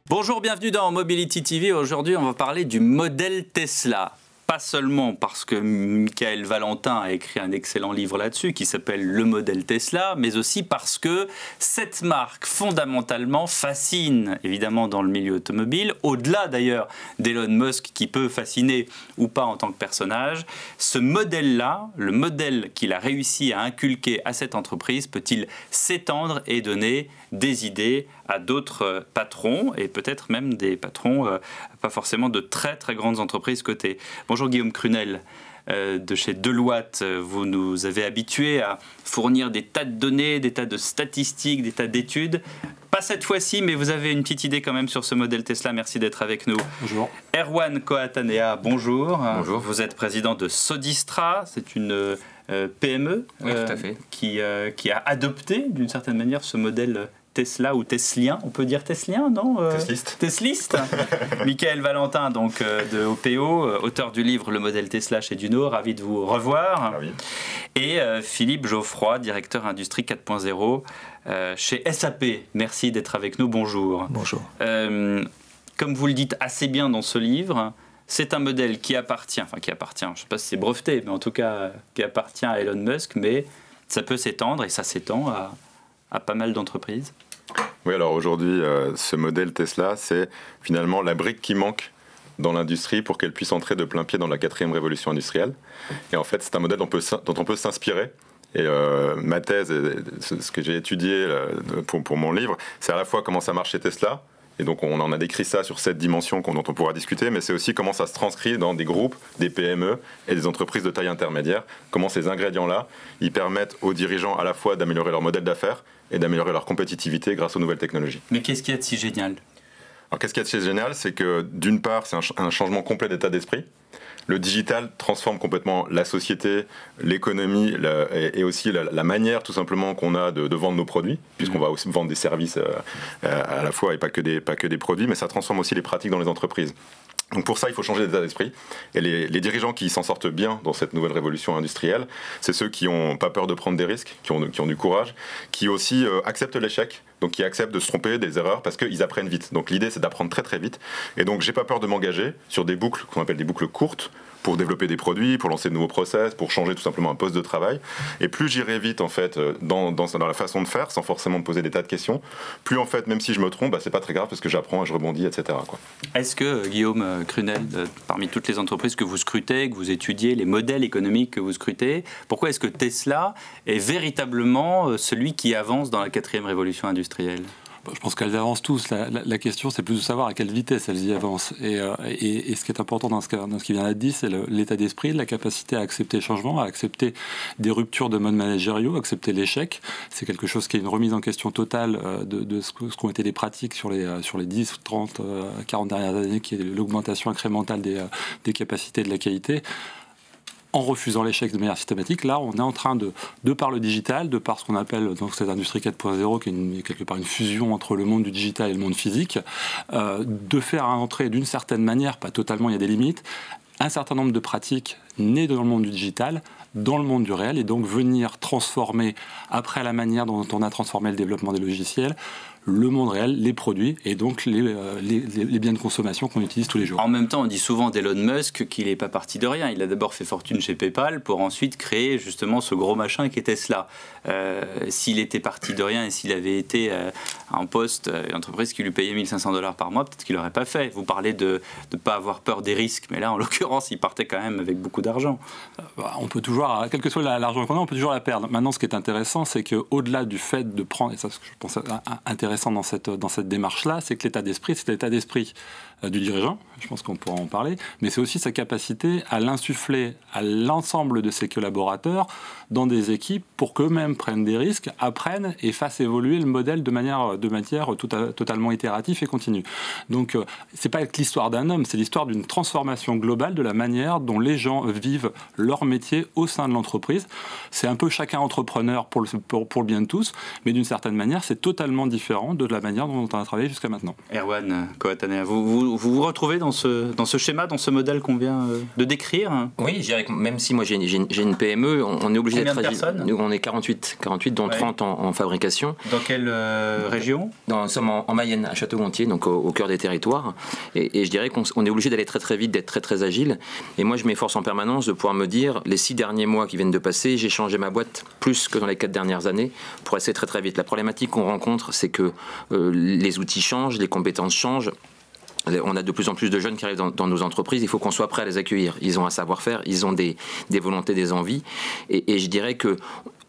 Bonjour, bienvenue dans Mobility TV. Aujourd'hui, on va parler du modèle Tesla. Pas seulement parce que Michael Valentin a écrit un excellent livre là-dessus qui s'appelle Le modèle Tesla, mais aussi parce que cette marque fondamentalement fascine évidemment dans le milieu automobile, au-delà d'ailleurs d'Elon Musk qui peut fasciner ou pas en tant que personnage. Ce modèle-là, le modèle qu'il a réussi à inculquer à cette entreprise, peut-il s'étendre et donner des idées à d'autres patrons et peut-être même des patrons pas forcément de très très grandes entreprises cotées. Bonjour Guillaume Crunel de chez Deloitte. Vous nous avez habitués à fournir des tas de données, des tas de statistiques, des tas d'études. Pas cette fois-ci, mais vous avez une petite idée quand même sur ce modèle Tesla. Merci d'être avec nous. Bonjour. Erwan Coatanea, bonjour. Bonjour. Vous êtes président de Sodistra. C'est une PME oui, tout à fait. Qui a adopté d'une certaine manière ce modèle Tesla ou Teslien, on peut dire Teslien, non Tesliste. Tesliste. Michael Valentin, donc de OPO, auteur du livre Le modèle Tesla chez Duno, ravi de vous revoir. Ah oui. Et Philippe Geoffroy, directeur Industrie 4.0 chez SAP. Merci d'être avec nous, bonjour. Bonjour. Comme vous le dites assez bien dans ce livre, c'est un modèle qui appartient, je ne sais pas si c'est breveté, mais en tout cas qui appartient à Elon Musk, mais ça peut s'étendre et ça s'étend à pas mal d'entreprises. Oui, alors aujourd'hui, ce modèle Tesla, c'est finalement la brique qui manque dans l'industrie pour qu'elle puisse entrer de plein pied dans la 4e révolution industrielle. Et en fait, c'est un modèle dont on peut s'inspirer. Et ma thèse, ce que j'ai étudié pour mon livre, c'est à la fois comment ça marche chez Tesla. Et donc on en a décrit ça sur 7 dimensions dont on pourra discuter, mais c'est aussi comment ça se transcrit dans des groupes, des PME et des entreprises de taille intermédiaire. Comment ces ingrédients-là, ils permettent aux dirigeants à la fois d'améliorer leur modèle d'affaires et d'améliorer leur compétitivité grâce aux nouvelles technologies. Mais qu'est-ce qu'il y a de si génial ? Alors qu'est-ce qu'il y a de si génial ? C'est que d'une part, c'est un changement complet d'état d'esprit. Le digital transforme complètement la société, l'économie et aussi la manière tout simplement qu'on a de vendre nos produits, puisqu'on va aussi vendre des services à la fois et pas que des produits, mais ça transforme aussi les pratiques dans les entreprises. Donc pour ça, il faut changer d'état d'esprit. Et les dirigeants qui s'en sortent bien dans cette nouvelle révolution industrielle, c'est ceux qui n'ont pas peur de prendre des risques, qui ont du courage, qui aussi acceptent l'échec, donc qui acceptent de se tromper, des erreurs, parce qu'ils apprennent vite. Donc l'idée, c'est d'apprendre très très vite. Et donc j'ai pas peur de m'engager sur des boucles qu'on appelle des boucles courtes, pour développer des produits, pour lancer de nouveaux process, pour changer tout simplement un poste de travail. Et plus j'irai vite en fait dans la façon de faire, sans forcément me poser des tas de questions, plus en fait, même si je me trompe, c'est pas très grave parce que j'apprends et je rebondis, etc. quoi. Est-ce que Guillaume Crunel, parmi toutes les entreprises que vous scrutez, que vous étudiez, les modèles économiques que vous scrutez, pourquoi est-ce que Tesla est véritablement celui qui avance dans la 4e révolution industrielle ? Je pense qu'elles avancent tous. La question, c'est plus de savoir à quelle vitesse elles y avancent. Et ce qui est important dans ce qui vient d'être dit, c'est l'état d'esprit, la capacité à accepter le changement, à accepter des ruptures de mode managériaux, accepter l'échec. C'est quelque chose qui est une remise en question totale de ce qu'ont été les pratiques sur les 10, 30, 40 dernières années, qui est l'augmentation incrémentale des capacités et de la qualité. En refusant l'échec de manière systématique, là, on est en train de par le digital, de par ce qu'on appelle donc cette industrie 4.0, qui est quelque part une fusion entre le monde du digital et le monde physique, de faire entrer d'une certaine manière, pas totalement, il y a des limites, un certain nombre de pratiques nées dans le monde du digital, dans le monde du réel, et donc venir transformer, après la manière dont on a transformé le développement des logiciels, le monde réel, les produits et donc les biens de consommation qu'on utilise tous les jours. En même temps, on dit souvent d'Elon Musk qu'il n'est pas parti de rien. Il a d'abord fait fortune chez PayPal pour ensuite créer justement ce gros machin qui est Tesla. S'il était parti de rien et s'il avait été en poste, une entreprise qui lui payait $1 500 par mois, peut-être qu'il n'aurait pas fait. Vous parlez de ne pas avoir peur des risques, mais là, en l'occurrence, il partait quand même avec beaucoup d'argent. On peut toujours, quel que soit l'argent qu'on a, on peut toujours la perdre. Maintenant, ce qui est intéressant, c'est qu'au-delà du fait de prendre, et ça, ce que je pense intéressant dans cette démarche-là, c'est que l'état d'esprit, c'est l'état d'esprit du dirigeant, je pense qu'on pourra en parler, mais c'est aussi sa capacité à l'insuffler à l'ensemble de ses collaborateurs dans des équipes pour qu'eux-mêmes prennent des risques, apprennent et fassent évoluer le modèle de manière totalement itérative et continue. Donc, c'est pas l'histoire d'un homme, c'est l'histoire d'une transformation globale de la manière dont les gens vivent leur métier au sein de l'entreprise. C'est un peu chacun entrepreneur pour le bien de tous, mais d'une certaine manière, c'est totalement différent de la manière dont on a travaillé jusqu'à maintenant. Erwan Coatanea, vous vous retrouvez dans ce schéma, dans ce modèle qu'on vient de décrire? Oui, je dirais que même si moi j'ai une PME, on est obligé d'être agile. Nous, on est 48 dont 30 en fabrication. Dans quelle région? Nous sommes en Mayenne, à Château-Gontier, donc au cœur des territoires. Et je dirais qu'on est obligé d'aller très très vite, d'être très très agile. Et moi, je m'efforce en permanence de pouvoir me dire, les 6 derniers mois qui viennent de passer, j'ai changé ma boîte plus que dans les 4 dernières années pour essayer très très vite. La problématique qu'on rencontre, c'est que les outils changent, les compétences changent. On a de plus en plus de jeunes qui arrivent dans nos entreprises. Il faut qu'on soit prêt à les accueillir. Ils ont un savoir-faire, ils ont des volontés, des envies. Et je dirais que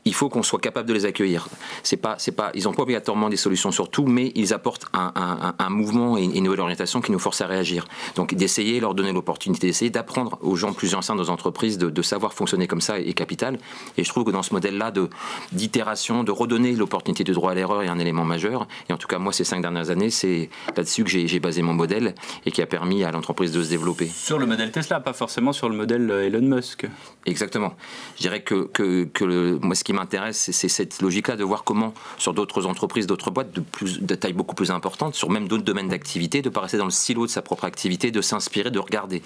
il faut qu'on soit capable de les accueillir. Ils n'ont pas obligatoirement des solutions sur tout, mais ils apportent un mouvement et une nouvelle orientation qui nous force à réagir. Donc d'essayer, leur donner l'opportunité, d'essayer d'apprendre aux gens plus anciens de nos entreprises de savoir fonctionner comme ça est capital. Et je trouve que dans ce modèle-là d'itération, de redonner l'opportunité du droit à l'erreur est un élément majeur. Et en tout cas, moi, ces 5 dernières années, c'est là-dessus que j'ai basé mon modèle et qui a permis à l'entreprise de se développer. Sur le modèle Tesla, pas forcément sur le modèle Elon Musk. Exactement. Je dirais que moi, ce qui m'intéresse, c'est cette logique-là de voir comment, sur d'autres entreprises, d'autres boîtes de taille beaucoup plus importante, sur même d'autres domaines d'activité, de ne pas rester dans le silo de sa propre activité, de s'inspirer, de regarder,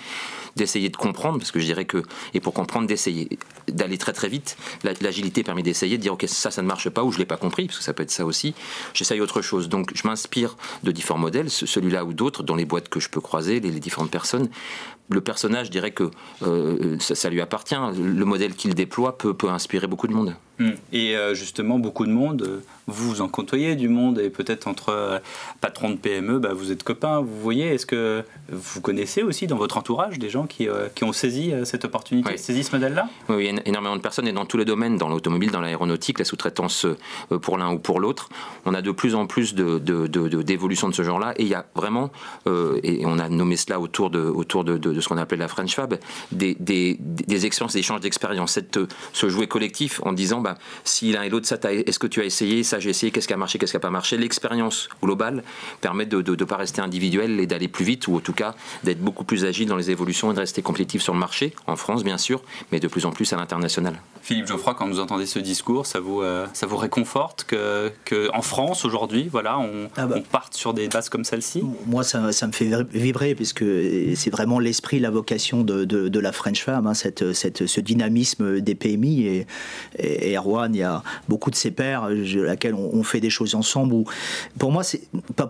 d'essayer de comprendre, parce que je dirais que, et pour comprendre, d'essayer, d'aller très très vite. L'agilité permet d'essayer, de dire ok, ça ne marche pas, ou je ne l'ai pas compris, parce que ça peut être ça aussi, j'essaye autre chose. Donc je m'inspire de différents modèles, celui-là ou d'autres, dans les boîtes que je peux croiser, les différentes personnes. Le personnage, je dirais que ça lui appartient. Le modèle qu'il déploie peut inspirer beaucoup de monde. Et justement, beaucoup de monde, vous en côtoyez du monde, et peut-être entre patrons de PME, vous êtes copains, vous voyez. Est-ce que vous connaissez aussi dans votre entourage des gens qui ont saisi cette opportunité, saisi ce modèle-là? Oui, il y a énormément de personnes, et dans tous les domaines, dans l'automobile, dans l'aéronautique, la sous-traitance pour l'un ou pour l'autre. On a de plus en plus d'évolutions de ce genre-là, et il y a vraiment, et on a nommé cela autour de ce qu'on appelle la French Fab, des expériences, des échanges d'expériences, ce jouet collectif en disant si l'un et l'autre, est-ce que tu as essayé, ça j'ai essayé, qu'est-ce qui a marché, qu'est-ce qui n'a pas marché. L'expérience globale permet de ne pas rester individuel et d'aller plus vite, ou en tout cas d'être beaucoup plus agile dans les évolutions et de rester compétitif sur le marché, en France bien sûr, mais de plus en plus à l'international. Philippe Geoffroy, quand vous entendez ce discours, ça vous réconforte que en France aujourd'hui, voilà, on parte sur des bases comme celle-ci? Moi, ça me fait vibrer, puisque c'est vraiment l'esprit, la vocation de la French Fab, ce dynamisme des PMI, et Erwan, il y a beaucoup de ses pairs avec lesquels on fait des choses ensemble. Pour moi,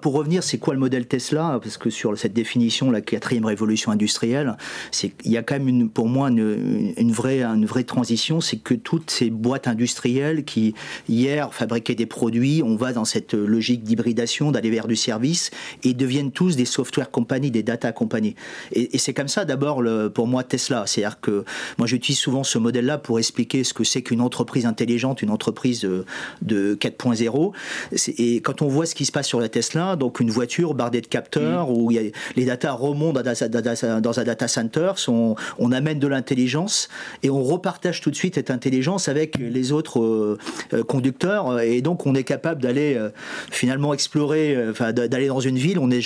pour revenir, c'est quoi le modèle Tesla? Parce que sur cette définition, la 4e révolution industrielle, il y a quand même pour moi une vraie transition. C'est que toutes ces boîtes industrielles qui hier fabriquaient des produits, on va dans cette logique d'hybridation, d'aller vers du service, et deviennent tous des software companies, des data companies. Et c'est comme ça d'abord pour moi Tesla. C'est-à-dire que moi j'utilise souvent ce modèle-là pour expliquer ce que c'est qu'une entreprise intelligente, une entreprise de 4.0. Et quand on voit ce qui se passe sur la Tesla, donc une voiture bardée de capteurs, où les data remontent dans un data center, on amène de l'intelligence et on repartage tout de suite cette intelligence avec les autres conducteurs, et donc on est capable d'aller finalement explorer, d'aller dans une ville on n'a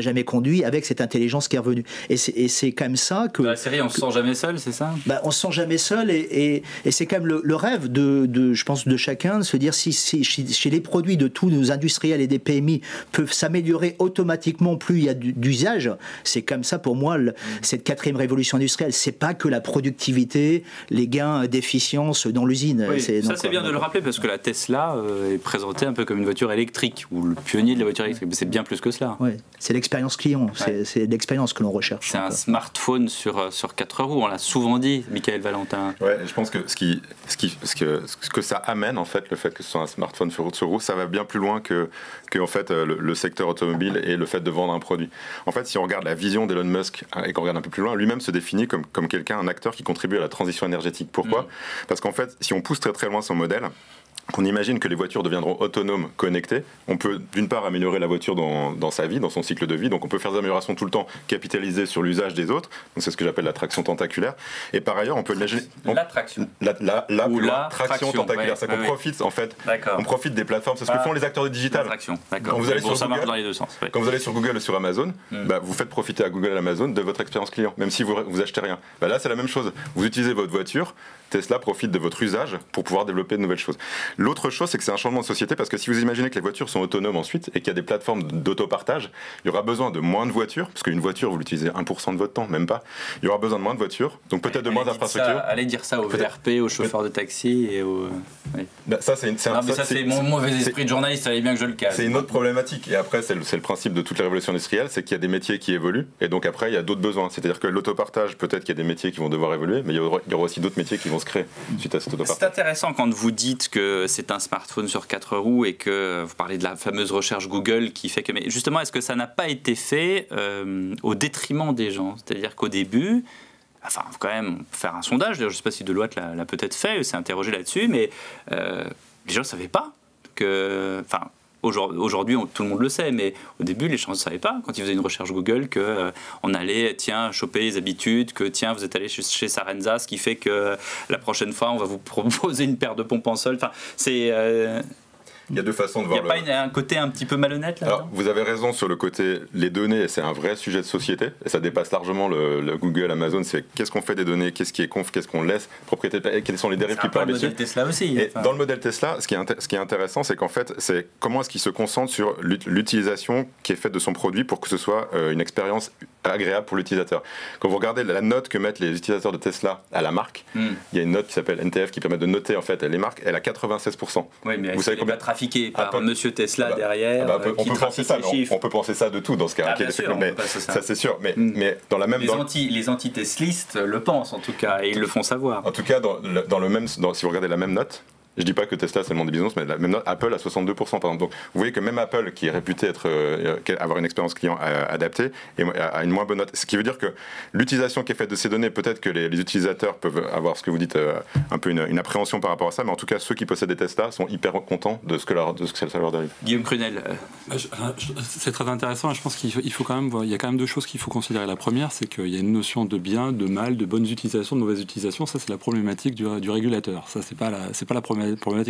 jamais conduit, avec cette intelligence qui est revenue. Et c'est comme ça que... La série, on se sent jamais seul, c'est ça? On se sent jamais seul, et c'est quand même le rêve je pense, de chacun, de se dire si chez les produits de tous nos industriels et des PMI peuvent s'améliorer automatiquement plus il y a d'usage. C'est comme ça pour moi cette 4e révolution industrielle. C'est pas que la productivité, les gains d'efficience dans l'usine. Oui, ça c'est bien de le rappeler, parce que la Tesla est présentée un peu comme une voiture électrique, ou le pionnier de la voiture électrique, mais c'est bien plus que cela. Oui, c'est l'expérience client, c'est l'expérience que l'on recherche. C'est un smartphone sur 4 roues, on l'a souvent dit, Michael Valentin. Ouais, je pense que ce que ça amène, en fait, le fait que ce soit un smartphone sur roue, ça va bien plus loin que en fait, le secteur automobile et le fait de vendre un produit. En fait, si on regarde la vision d'Elon Musk et qu'on regarde un peu plus loin, lui-même se définit comme quelqu'un, un acteur qui contribue à la transition énergétique. Pourquoi ? Parce qu'en fait, si on pousse très très loin son modèle, qu'on imagine que les voitures deviendront autonomes, connectées, on peut d'une part améliorer la voiture dans sa vie, dans son cycle de vie, donc on peut faire des améliorations tout le temps, capitaliser sur l'usage des autres, donc c'est ce que j'appelle la traction tentaculaire, et par ailleurs on peut imaginer... L'attraction. La traction tentaculaire, c'est qu'on profite en fait, on profite des plateformes, c'est ce que font les acteurs du digital. Quand vous allez sur ça Google, marche dans les deux sens. Quand vous allez sur Google ou sur Amazon, vous faites profiter à Google et à Amazon de votre expérience client, même si vous achetez rien. Là c'est la même chose, vous utilisez votre voiture, Tesla profite de votre usage pour pouvoir développer de nouvelles choses. L'autre chose, c'est que c'est un changement de société, parce que si vous imaginez que les voitures sont autonomes ensuite et qu'il y a des plateformes d'autopartage, il y aura besoin de moins de voitures, parce qu'une voiture, vous l'utilisez 1% de votre temps, même pas. Il y aura besoin de moins de voitures, donc peut-être de moins d'infrastructures. Allez dire ça aux VRP, aux chauffeurs de taxi et aux... Oui. Bah, ça, c'est mon mauvais esprit de journaliste, fallait bien que je le casse. C'est une autre problématique. Et après, c'est le principe de toute la révolution industrielle, c'est qu'il y a des métiers qui évoluent, et donc après, il y a d'autres besoins. C'est-à-dire que l'autopartage, peut-être qu'il y a des métiers qui vont devoir évoluer, mais il y aura aussi d'autres métiers qui vont se créer suite à cet autopartage. C'est intéressant quand vous dites que c'est un smartphone sur 4 roues et que vous parlez de la fameuse recherche Google qui fait que... Mais justement, est-ce que ça n'a pas été fait au détriment des gens? C'est-à-dire qu'au début... Enfin, il faut quand même faire un sondage. Je ne sais pas si Deloitte l'a peut-être fait, s'est interrogé là-dessus, mais les gens ne savaient pas que... Enfin, aujourd'hui, tout le monde le sait, mais au début, les gens ne savaient pas, quand ils faisaient une recherche Google, qu'on allait, choper les habitudes, que, vous êtes allé chez Sarenza, ce qui fait que la prochaine fois, on va vous proposer une paire de pompes en sol. Enfin, c'est... Il y a deux façons de voir. Il n'y a pas un côté un petit peu malhonnête là-dedans? Alors, vous avez raison sur le côté les données, c'est un vrai sujet de société et ça dépasse largement le Google, Amazon. C'est qu'est-ce qu'on fait des données, qu'est-ce qui est conf, qu'est-ce qu'on laisse, propriété, quelles sont les dérives qui peuvent dessus. Tesla aussi. Et dans le modèle Tesla, ce qui est intéressant, c'est qu'en fait, c'est comment est-ce qu'il se concentre sur l'utilisation qui est faite de son produit pour que ce soit une expérience agréable pour l'utilisateur. Quand vous regardez la note que mettent les utilisateurs de Tesla à la marque, il y a une note qui s'appelle NTF qui permet de noter en fait les marques. Elle a 96%. Oui, mais vous savez combien trafiqué par Monsieur Tesla derrière. On peut penser ça, on peut penser ça de tout dans ce cas. Bien sûr, mais ça c'est sûr. Mais dans la même les anti-teslistes le pensent en tout cas et ils le font savoir. En tout cas, si vous regardez la même note. Je dis pas que Tesla c'est le monde des business, mais la même note, Apple à 62% par exemple. Donc vous voyez que même Apple, qui est réputé avoir une expérience client adaptée, a une moins bonne note. Ce qui veut dire que l'utilisation qui est faite de ces données, peut-être que les utilisateurs peuvent avoir ce que vous dites un peu une appréhension par rapport à ça, mais en tout cas ceux qui possèdent des Tesla sont hyper contents de ce que ça leur arrive. Guillaume Crunel. C'est très intéressant et je pense qu'il faut quand même voir, il y a quand même deux choses qu'il faut considérer. La première, c'est qu'il y a une notion de bien, de mal, de bonnes utilisations, de mauvaises utilisations. Ça, c'est la problématique du régulateur. Ça, c'est pas la problématique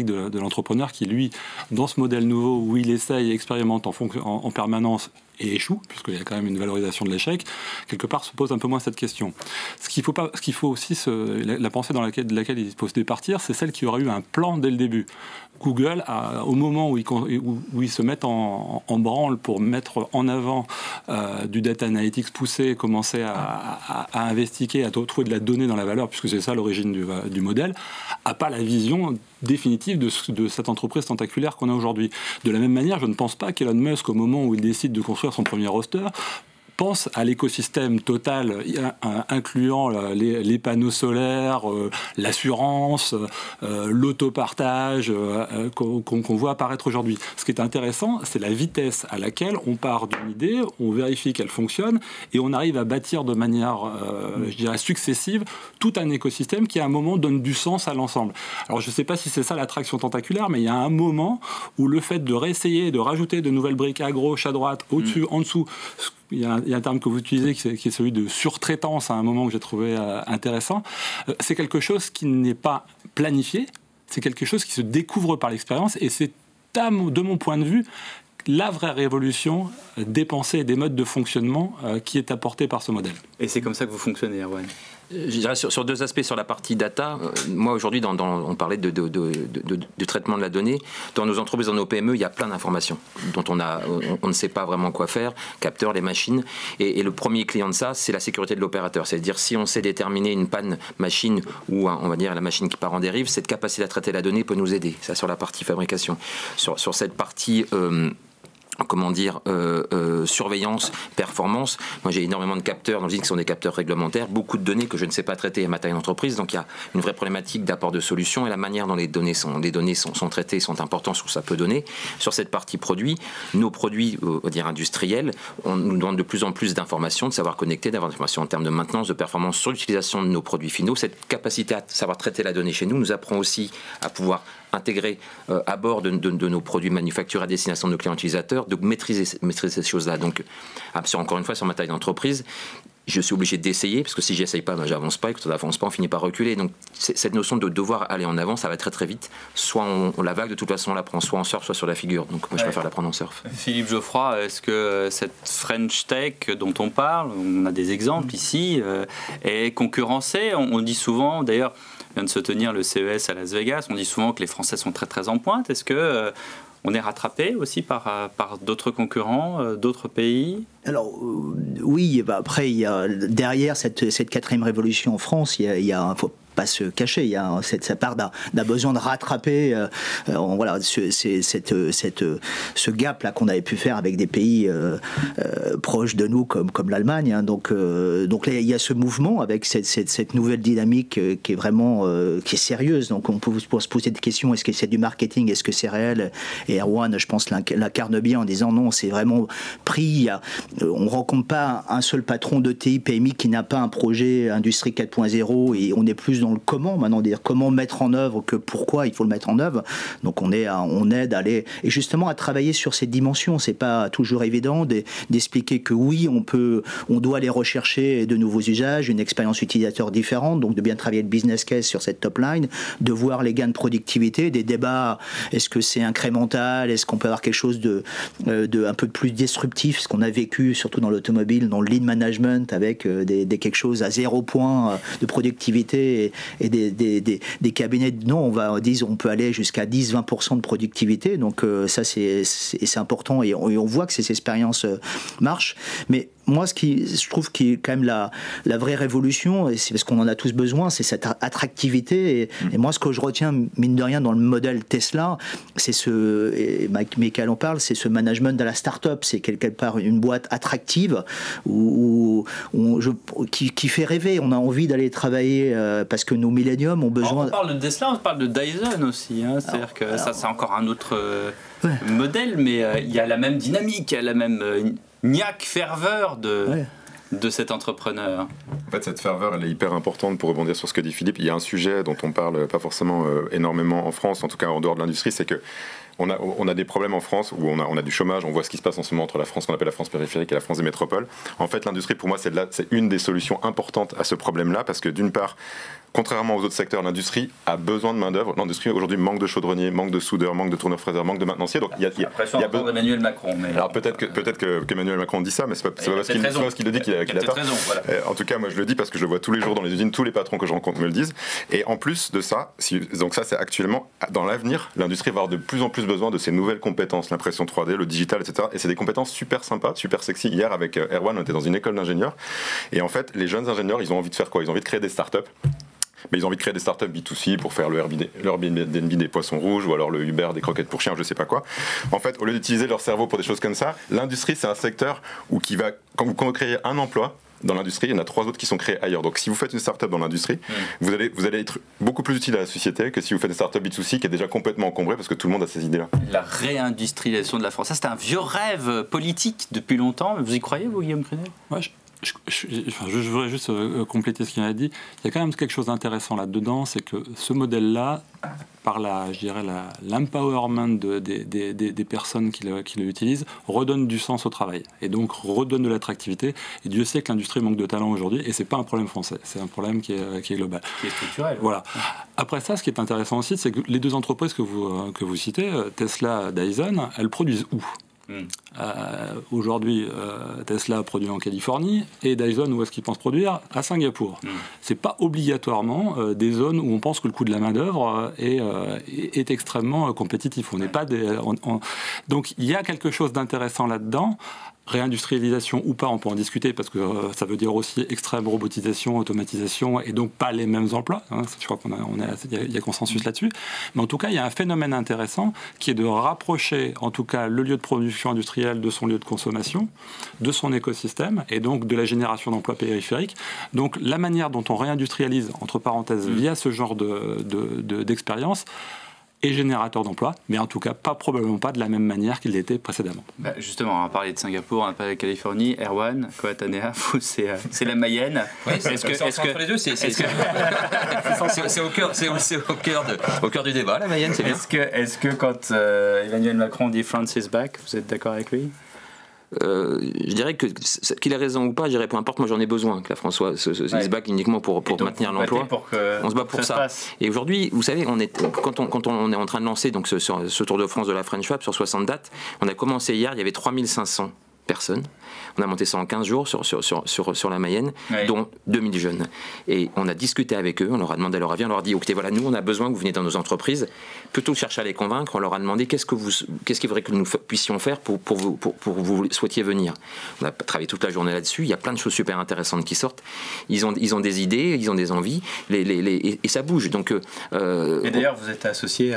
de l'entrepreneur qui, lui, dans ce modèle nouveau où il essaye et expérimente en permanence et échoue, puisqu'il y a quand même une valorisation de l'échec, quelque part se pose un peu moins cette question. Ce qu'il faut aussi, la pensée de laquelle il faut se départir, c'est celle qui aura eu un plan dès le début. Google, au moment où ils se mettent en branle pour mettre en avant du data analytics poussé, commencer à investiguer, à trouver de la donnée dans la valeur, puisque c'est ça l'origine du modèle, n'a pas la vision définitive de cette entreprise tentaculaire qu'on a aujourd'hui. De la même manière, je ne pense pas qu'Elon Musk, au moment où il décide de construire son premier roster, pense à l'écosystème total, incluant les panneaux solaires, l'assurance, l'autopartage qu'on voit apparaître aujourd'hui. Ce qui est intéressant, c'est la vitesse à laquelle on part d'une idée, on vérifie qu'elle fonctionne et on arrive à bâtir de manière, je dirais, successive tout un écosystème qui à un moment donne du sens à l'ensemble. Alors je ne sais pas si c'est ça l'attraction tentaculaire, mais il y a un moment où le fait de réessayer, de rajouter de nouvelles briques à gauche, à droite, au-dessus, en dessous, il y a un terme que vous utilisez qui est celui de surtraitance à un moment que j'ai trouvé intéressant. C'est quelque chose qui n'est pas planifié, c'est quelque chose qui se découvre par l'expérience et c'est, de mon point de vue, la vraie révolution des pensées et des modes de fonctionnement qui est apportée par ce modèle. Et c'est comme ça que vous fonctionnez, Erwan? Je dirais sur deux aspects. Sur la partie data, moi aujourd'hui, on parlait de traitement de la donnée. Dans nos entreprises, dans nos PME, il y a plein d'informations dont on ne sait pas vraiment quoi faire, capteurs, les machines. Et le premier client de ça, c'est la sécurité de l'opérateur. C'est-à-dire si on sait déterminer une panne machine ou on va dire la machine qui part en dérive, cette capacité à traiter la donnée peut nous aider. Ça sur la partie fabrication. Sur cette partie surveillance, performance. Moi, j'ai énormément de capteurs dans le qui sont des capteurs réglementaires, beaucoup de données que je ne sais pas traiter à ma taille d'entreprise. Donc, il y a une vraie problématique d'apport de solutions et la manière dont les données sont traitées sont importantes sur ce que ça peut donner. Sur cette partie produit, nos produits, on va dire industriels, on nous demande de plus en plus d'informations, de savoir connecter, d'avoir des informations en termes de maintenance, de performance sur l'utilisation de nos produits finaux. Cette capacité à savoir traiter la donnée chez nous apprend aussi à pouvoir intégrer à bord de nos produits manufacturés à destination de nos clients utilisateurs, de maîtriser ces choses-là. Donc, encore une fois, sur ma taille d'entreprise, je suis obligé d'essayer, parce que si j'essaye pas, j'avance pas, et quand on n'avance pas, on finit par reculer. Donc, cette notion de devoir aller en avant, ça va très très vite. Soit on la vague, de toute façon, on la prend soit en surf, soit sur la figure. Donc, moi, je préfère la prendre en surf. Philippe Geoffroy, est-ce que cette French Tech dont on parle, on a des exemples ici, est concurrencée? On dit souvent, d'ailleurs, vient de se tenir le CES à Las Vegas. On dit souvent que les Français sont très très en pointe. Est-ce que on est rattrapé aussi par d'autres concurrents, d'autres pays? Alors oui, après il y a derrière cette quatrième révolution en France, il y a faut pas se cacher, il y a cette part d'un besoin de rattraper voilà ce gap là qu'on avait pu faire avec des pays proches de nous comme l'Allemagne, hein. Donc là il y a ce mouvement avec cette nouvelle dynamique qui est vraiment qui est sérieuse. Donc on peut se poser des questions, est-ce que c'est du marketing, est-ce que c'est réel? Et Erwan, je pense, l'incarne bien en disant non, c'est vraiment pris. On ne rencontre pas un seul patron de TI PMI qui n'a pas un projet Industrie 4.0, et on est plus dans le comment maintenant, dire comment mettre en œuvre que pourquoi il faut le mettre en œuvre. Donc on aide à aller et justement à travailler sur cette dimension. C'est pas toujours évident d'expliquer que oui, on doit aller rechercher de nouveaux usages, une expérience utilisateur différente, donc de bien travailler le business case sur cette top line, de voir les gains de productivité, des débats, est-ce que c'est incrémental, est-ce qu'on peut avoir quelque chose de un peu plus disruptif, ce qu'on a vécu surtout dans l'automobile, dans le lean management, avec quelque chose à 0 point de productivité et des cabinets, non, on peut aller jusqu'à 10-20% de productivité, donc ça c'est important, et on voit que ces expériences marchent. Mais moi, je trouve qui est quand même la vraie révolution, et c'est parce qu'on en a tous besoin, c'est cette attractivité. Et moi, ce que je retiens, mine de rien, dans le modèle Tesla, c'est et Michael en parle, c'est ce management de la start-up. C'est quelque part une boîte attractive qui fait rêver. On a envie d'aller travailler parce que nos milléniums ont besoin. On parle de Tesla, on parle de Dyson aussi. Hein. C'est-à-dire que ça, c'est encore un autre modèle, mais il y a la même dynamique, il y a la même niaque, ferveur de cet entrepreneur. En fait, cette ferveur, elle est hyper importante pour rebondir sur ce que dit Philippe. Il y a un sujet dont on parle pas forcément énormément en France, en tout cas en dehors de l'industrie, c'est que on a des problèmes en France où on a du chômage. On voit ce qui se passe en ce moment entre la France qu'on appelle la France périphérique et la France des métropoles. En fait, l'industrie, pour moi, c'est une des solutions importantes à ce problème-là, parce que d'une part, contrairement aux autres secteurs, l'industrie a besoin de main-d'œuvre. L'industrie aujourd'hui manque de chaudronniers, manque de soudeurs, manque de tourneurs-fraiseurs, manque de maintenanciers. Donc il y a besoin d'Emmanuel Macron. Mais alors peut-être qu'Emmanuel Macron dit ça, mais c'est pas parce qu'il le dit qu'il a tort. Voilà. En tout cas, moi je le dis parce que je le vois tous les jours dans les usines, tous les patrons que je rencontre me le disent. Et en plus de ça, donc ça c'est actuellement, dans l'avenir, l'industrie va avoir de plus en plus besoin de ces nouvelles compétences, l'impression 3D, le digital, etc. Et c'est des compétences super sympas, super sexy. Hier avec Erwan, on était dans une école d'ingénieurs. Et en fait, les jeunes ingénieurs, ils ont envie de faire quoi? Ils ont envie de créer des startups. Mais ils ont envie de créer des startups B2C pour faire le Airbnb des poissons rouges, ou alors le Uber des croquettes pour chiens, je sais pas quoi. En fait, au lieu d'utiliser leur cerveau pour des choses comme ça, l'industrie, c'est un secteur où quand vous créez un emploi dans l'industrie, il y en a 3 autres qui sont créés ailleurs. Donc si vous faites une startup dans l'industrie, vous allez être beaucoup plus utile à la société que si vous faites une startup B2C qui est déjà complètement encombrée parce que tout le monde a ces idées-là. La réindustrialisation de la France, ça c'était un vieux rêve politique depuis longtemps. Vous y croyez, vous, Guillaume Prunet? Je voudrais juste compléter ce qu'il a dit. Il y a quand même quelque chose d'intéressant là-dedans, c'est que ce modèle-là, par l'empowerment des personnes qui l'utilisent, redonne du sens au travail et donc redonne de l'attractivité. Et Dieu sait que l'industrie manque de talent aujourd'hui, et c'est pas un problème français, c'est un problème qui est global. Qui est structurel. Voilà. Après ça, ce qui est intéressant aussi, c'est que les 2 entreprises que vous citez, Tesla, Dyson, elles produisent où? Aujourd'hui, Tesla produit en Californie, et Dyson, où est-ce qu'ils pensent produire? À Singapour. C'est pas obligatoirement des zones où on pense que le coût de la main-d'œuvre est extrêmement compétitif. On n'est pas Donc il y a quelque chose d'intéressant là-dedans. Réindustrialisation ou pas, on peut en discuter, parce que ça veut dire aussi extrême robotisation, automatisation, et donc pas les mêmes emplois. Hein, je crois qu'il y a consensus là-dessus. Mais en tout cas, il y a un phénomène intéressant qui est de rapprocher, en tout cas, le lieu de production industrielle de son lieu de consommation, de son écosystème, et donc de la génération d'emplois périphériques. Donc la manière dont on réindustrialise, entre parenthèses, via ce genre d'expérience, et générateur d'emplois, mais en tout cas probablement pas de la même manière qu'il l'était précédemment. Justement, on a parlé de Singapour, on a parlé de Californie. Erwan, Coatanea, c'est la Mayenne. Oui, entre les deux, c'est au cœur du débat, la Mayenne, c'est bien. Est-ce que quand Emmanuel Macron dit France is back, vous êtes d'accord avec lui? Je dirais qu'il a raison ou pas, je dirais peu importe, moi j'en ai besoin que la France se back uniquement pour maintenir l'emploi. On se bat pour ça. Et aujourd'hui, vous savez, quand on est en train de lancer donc ce Tour de France de la French Fab sur 60 dates, on a commencé hier, il y avait 3500 personnes. On a monté ça en 15 jours sur la Mayenne, Ouais. dont 2000 jeunes. Et on a discuté avec eux, on leur a demandé leur avis, on leur a dit, écoutez, voilà, nous on a besoin que vous veniez dans nos entreprises. Plutôt que chercher à les convaincre, on leur a demandé qu'est-ce qu'il faudrait que nous puissions faire pour vous souhaitiez venir. On a travaillé toute la journée là-dessus, il y a plein de choses super intéressantes qui sortent. Ils ont des idées, ils ont des envies, et ça bouge. Donc, Et d'ailleurs, vous êtes associé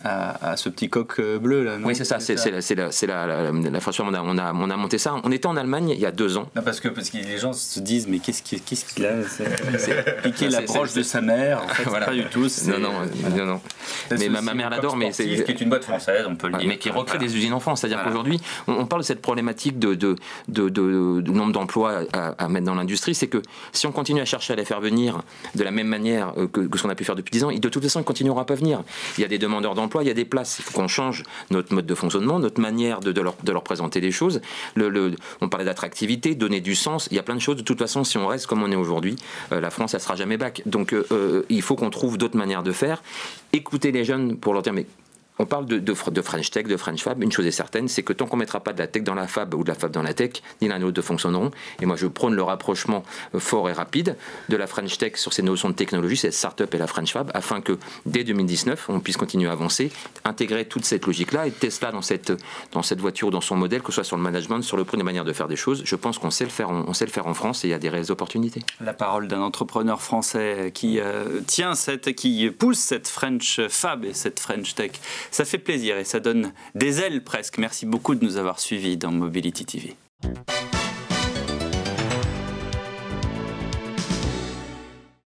à ce petit coq bleu là, non? oui, c'est ça, c'est la French Fab, on a monté ça. On était en Allemagne il y a 2 ans. Non, parce que les gens se disent, mais qu'est-ce qu'il a piqué la broche de sa mère, en fait, Voilà. pas du tout. Non. Mais ma mère l'adore, mais c'est qui est une boîte française, on peut le dire. Mais qui recrée des usines en France. C'est-à-dire qu'aujourd'hui, on parle de cette problématique de nombre d'emplois à mettre dans l'industrie. C'est que si on continue à chercher à les faire venir de la même manière que ce qu'on a pu faire depuis 10 ans, de toute façon, ils continueront à pas venir. Il y a des demandeurs d'emploi, il y a des places. Il faut qu'on change notre mode de fonctionnement, notre manière de leur présenter les choses. On parlait d'attractivité, donner du sens. Il y a plein de choses. De toute façon, si on reste comme on est aujourd'hui, la France, elle sera jamais back. Donc, il faut qu'on trouve d'autres manières de faire. Écouter les jeunes pour leur dire, mais on parle de French Tech, de French Fab. Une chose est certaine, c'est que tant qu'on ne mettra pas de la tech dans la Fab ou de la Fab dans la tech, ni l'un ni l'autre ne fonctionneront. Et moi, je prône le rapprochement fort et rapide de la French Tech sur ces notions de technologie, cette start-up et la French Fab, afin que dès 2019, on puisse continuer à avancer, intégrer toute cette logique-là. Et Tesla, dans cette voiture, dans son modèle, que ce soit sur le management, sur le prix, des manières de faire des choses, je pense qu'on sait le faire, on sait le faire en France et il y a des réelles opportunités. La parole d'un entrepreneur français qui qui pousse cette French Fab et cette French Tech. Ça fait plaisir et ça donne des ailes presque. Merci beaucoup de nous avoir suivis dans Mobility TV.